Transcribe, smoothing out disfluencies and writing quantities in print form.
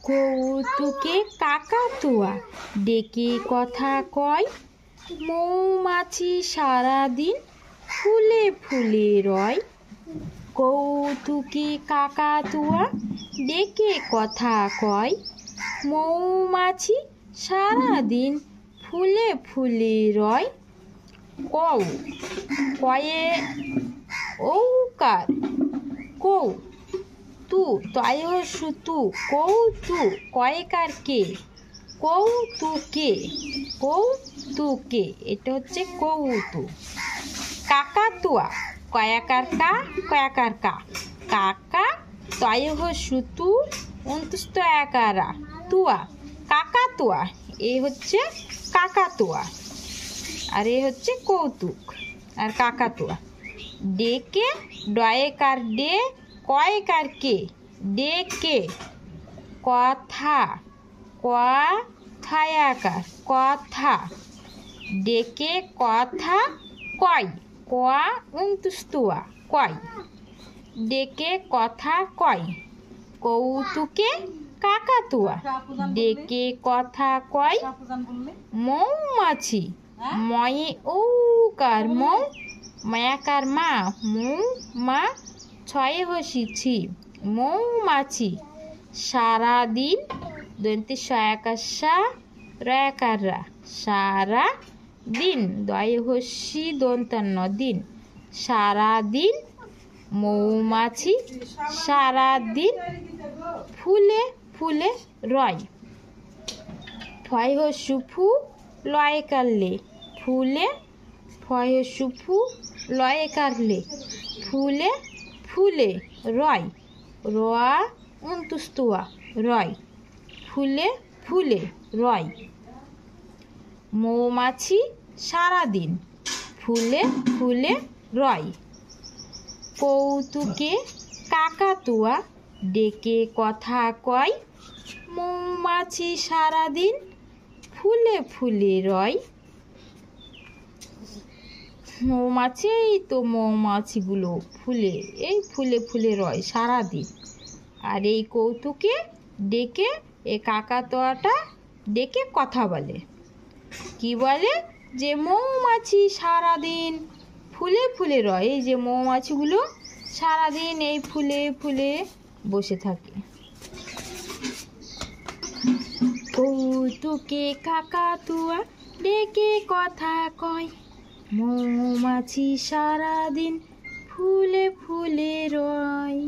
কৌতুকে কাকাতুয়া ডেকে কথা কয়, মৌমাছি সারাদিন ফুলে ফুলে রয়। কৌতুকে কাকাতুয়া ডেকে কথা কয়, মৌমাছি সারাদিন ফুলে ফুলে রয়। কৌ কয়ে ঔকার কৌ তু তয় সুতু কৌতু কয়েকার কে কৌতুকে কৌতুকে এটা হচ্ছে কৌতু। কাকাতুয়া কয়াকার কা কয়াকার কা কাকা তয় সুতু অন্তুস্ত একারা তুয়া কাকাতুয়া এ হচ্ছে কাকাতুয়া আর এ হচ্ছে কৌতুক আর কাকাতুয়া। ডেকে ডয়েকার ডে কয়েকার কে ডেকে কথা কথায়াকার কথা ডেকে কথা কয় কয়া উন্তুস্তুয়া কয় ডেকে কথা কয়। কৌতুকে কাকাতুয়া ডেকে কথা কয়, মৌমাছি ময়ে ঔকার মৌ মায়াকার মা মৌ মা ছয়ে হসিছি মৌমাছি সারাদিন দন্তে সয়াকাশা রয়াকাররা সারা দিন দয়ে হসি দন্তান্ন দিন সারাদিন মৌমাছি সারাদিন ফুলে ফুলে রয়। ফয় সুফু লয়ে কারলে ফুলে ফয় সুফু লয়ে কারলে ফুলে ফুলে রয় রয়া উন্তুস্তুয়া রয় ফুলে ফুলে রয়। মৌমাছি সারাদিন ফুলে ফুলে রয়। কৌতুকে কাকাতুয়া ডেকে কথা কয়, মৌমাছি সারাদিন ফুলে ফুলে রয়। মৌমাছি এই তো মৌমাছিগুলো ফুলে এই ফুলে ফুলে রয় সারাদিন। আর এই কৌতুকে ডেকে এ কাকাতুয়াটা ডেকে কথা বলে কি বলে যে মৌমাছি সারাদিন ফুলে ফুলে রয়। এই যে মৌমাছিগুলো সারাদিন এই ফুলে ফুলে বসে থাকে। কৌতুকে কাকাতুয়া ডেকে কথা কয়, মৌমাছি সারাদিন ফুলে ফুলে রয়।